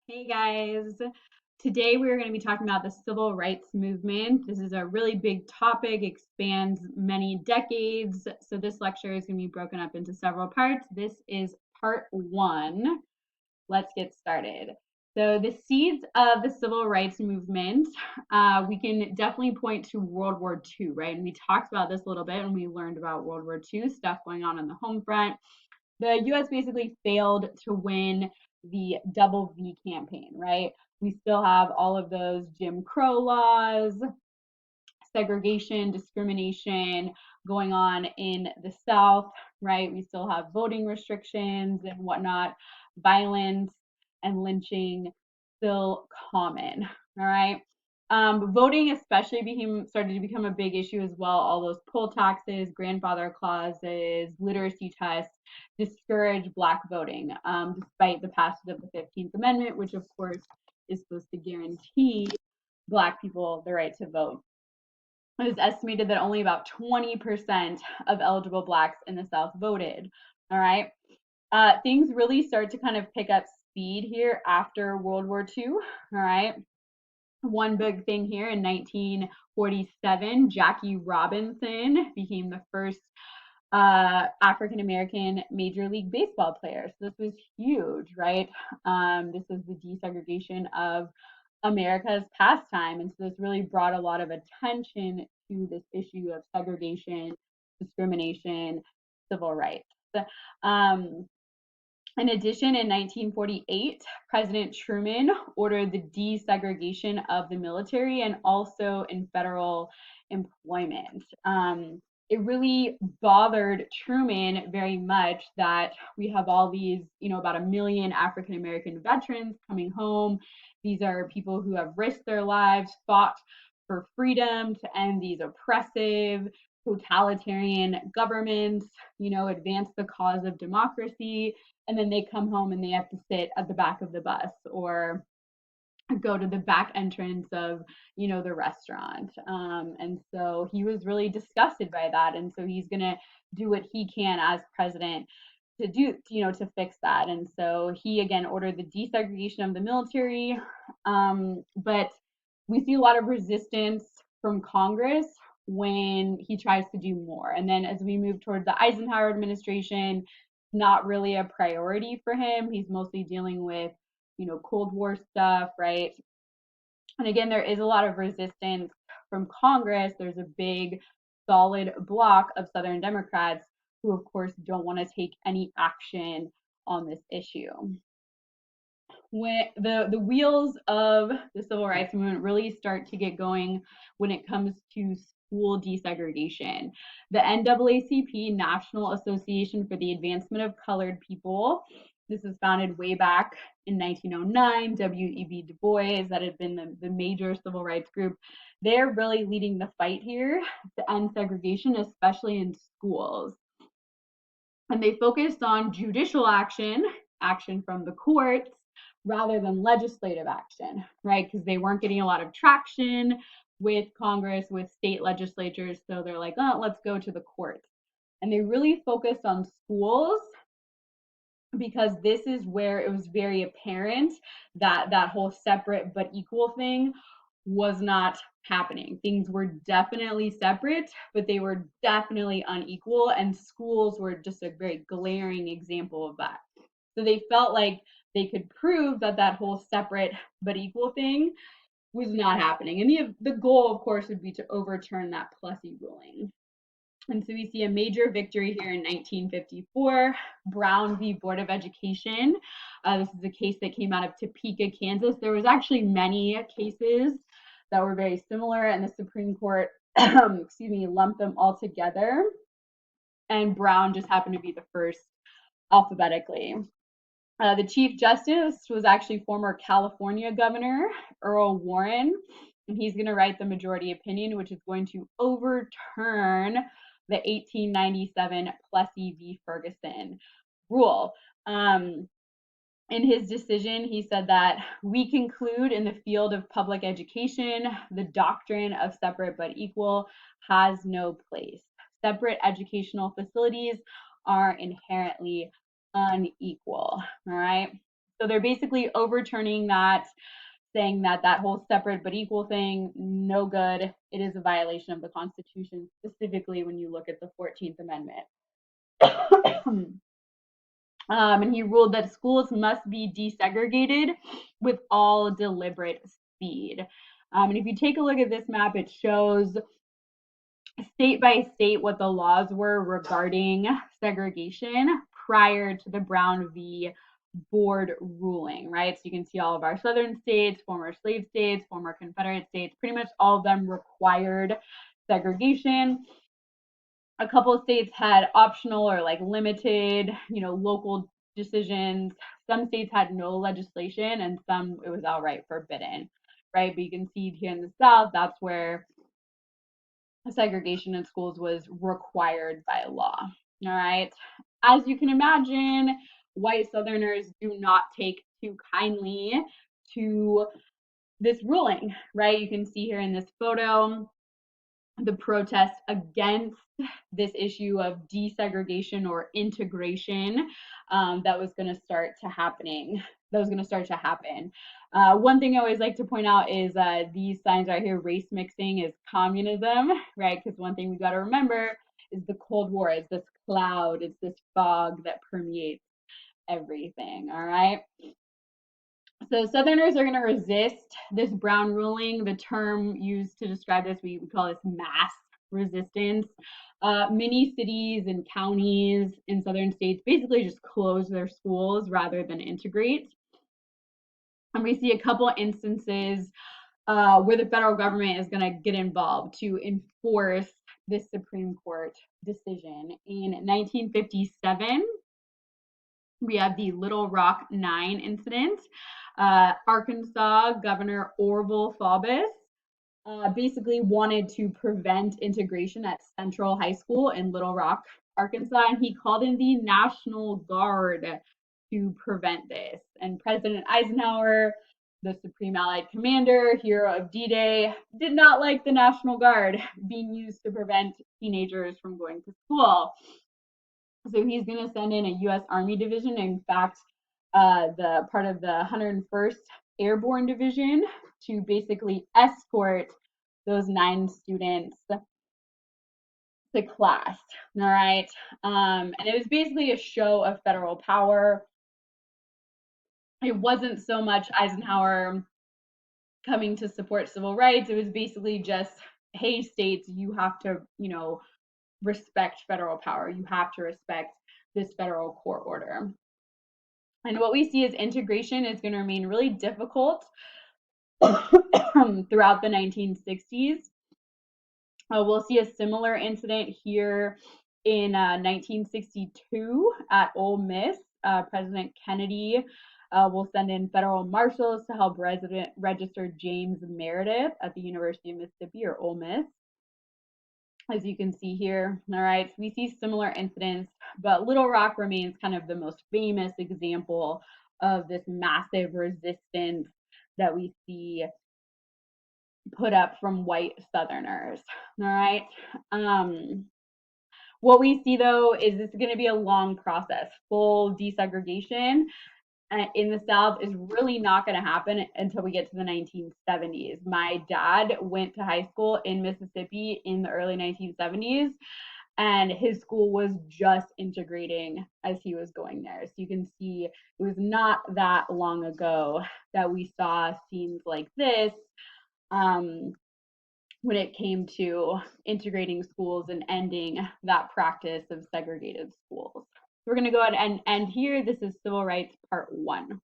Hey guys, today we're going to be talking about the civil rights movement. This is a really big topic, expands many decades. So, this lecture is going to be broken up into several parts. This is part one. Let's get started. So, the seeds of the civil rights movement, we can definitely point to World War II, right? And we talked about this a little bit and we learned about World War II, stuff going on the home front. The US basically failed to win the double V campaign, right? We still have all of those Jim Crow laws, segregation, discrimination going on in the South, right? We still have voting restrictions and whatnot, violence and lynching still common, all right? Voting especially started to become a big issue as well. All those poll taxes, grandfather clauses, literacy tests discourage Black voting, despite the passage of the 15th Amendment, which of course is supposed to guarantee Black people the right to vote. It is estimated that only about 20% of eligible Blacks in the South voted. All right. Things really start to kind of pick up speed here after World War II. All right. One big thing here in 1947, Jackie Robinson became the first African American Major League Baseball player. So this was huge, right? This was the desegregation of America's pastime. And so this really brought a lot of attention to this issue of segregation, discrimination, civil rights. Um, in addition, in 1948, President Truman ordered the desegregation of the military and also in federal employment. It really bothered Truman very much that we have all these, about 1 million African American veterans coming home. These are people who have risked their lives, fought for freedom to end these oppressive, totalitarian governments, advance the cause of democracy, and then they come home and they have to sit at the back of the bus or go to the back entrance of the restaurant, and so he was really disgusted by that, and so he's going to do what he can as president to do, to fix that. And so he again ordered the desegregation of the military, but we see a lot of resistance from Congress when he tries to do more. And then as we move towards the Eisenhower administration, not really a priority for him. He's mostly dealing with, Cold War stuff, right? And again, there is a lot of resistance from Congress. There's a big, solid block of Southern Democrats who, of course, don't want to take any action on this issue. When the wheels of the civil rights movement really start to get going when it comes to school desegregation. The NAACP, National Association for the Advancement of Colored People, this was founded way back in 1909. W.E.B. Du Bois, that had been the major civil rights group. They're really leading the fight here to end segregation, especially in schools. And they focused on judicial action, action from the courts, rather than legislative action, right? Because they weren't getting a lot of traction with Congress, with state legislatures. So they're like, oh, let's go to the courts. And they really focused on schools because this is where it was very apparent that that whole separate but equal thing was not happening. Things were definitely separate, but they were definitely unequal, and schools were just a very glaring example of that. So they felt like they could prove that that whole separate but equal thing was not happening. And the goal, of course, would be to overturn that Plessy ruling. And so we see a major victory here in 1954, Brown v. Board of Education. This is a case that came out of Topeka, Kansas. There was actually many cases that were very similar, and the Supreme Court, lumped them all together. And Brown just happened to be the first alphabetically. The Chief Justice was actually former California Governor Earl Warren, and he's going to write the majority opinion, which is going to overturn the 1897 Plessy v. Ferguson rule. In his decision, he said that we conclude in the field of public education, the doctrine of separate but equal has no place. Separate educational facilities are inherently unequal. All right. So they're basically overturning that, saying that that whole separate but equal thing, no good. It is a violation of the Constitution, specifically when you look at the 14th Amendment. And he ruled that schools must be desegregated with all deliberate speed. And if you take a look at this map, it shows state by state what the laws were regarding segregation prior to the Brown v. Board ruling, right? So you can see all of our southern states, former slave states, former Confederate states, pretty much all of them required segregation. A couple of states had optional or like limited, local decisions. Some states had no legislation and some it was outright forbidden, right? But you can see here in the South, that's where segregation in schools was required by law. All right. As you can imagine, white Southerners do not take too kindly to this ruling, right? You can see here in this photo the protest against this issue of desegregation or integration that was going to start to happening. That was going to start to happen. One thing I always like to point out is these signs right here, race mixing is communism, right? Because one thing we got to remember is the Cold War is this cloud, it's this fog that permeates everything, all right? So Southerners are going to resist this Brown ruling. The term used to describe this, we call this mass resistance. Many cities and counties in southern states basically just close their schools rather than integrate. And we see a couple instances where the federal government is going to get involved to enforce this Supreme Court decision. In 1957, we have the Little Rock 9 incident. Arkansas Governor Orville Faubus basically wanted to prevent integration at Central High School in Little Rock, Arkansas, and he called in the National Guard to prevent this. And President Eisenhower, the Supreme Allied Commander, hero of D-Day, did not like the National Guard being used to prevent teenagers from going to school. So he's going to send in a U.S. Army division. In fact, the part of the 101st Airborne Division to basically escort those 9 students to class. All right. And it was basically a show of federal power. It wasn't so much Eisenhower coming to support civil rights. It was basically just, hey, states, you have to, respect federal power. You have to respect this federal court order. And what we see is integration is going to remain really difficult throughout the 1960s. We'll see a similar incident here in 1962 at Ole Miss. President Kennedy will send in federal marshals to help register James Meredith at the University of Mississippi, or Ole Miss. As you can see here, all right, we see similar incidents, but Little Rock remains kind of the most famous example of this massive resistance that we see put up from white Southerners, all right? What we see, though, is this is going to be a long process. Full desegregation in the South is really not going to happen until we get to the 1970s. My dad went to high school in Mississippi in the early 1970s, and his school was just integrating as he was going there. So you can see it was not that long ago that we saw scenes like this when it came to integrating schools and ending that practice of segregated schools. We're going to go ahead and end here. This is Civil Rights Part 1.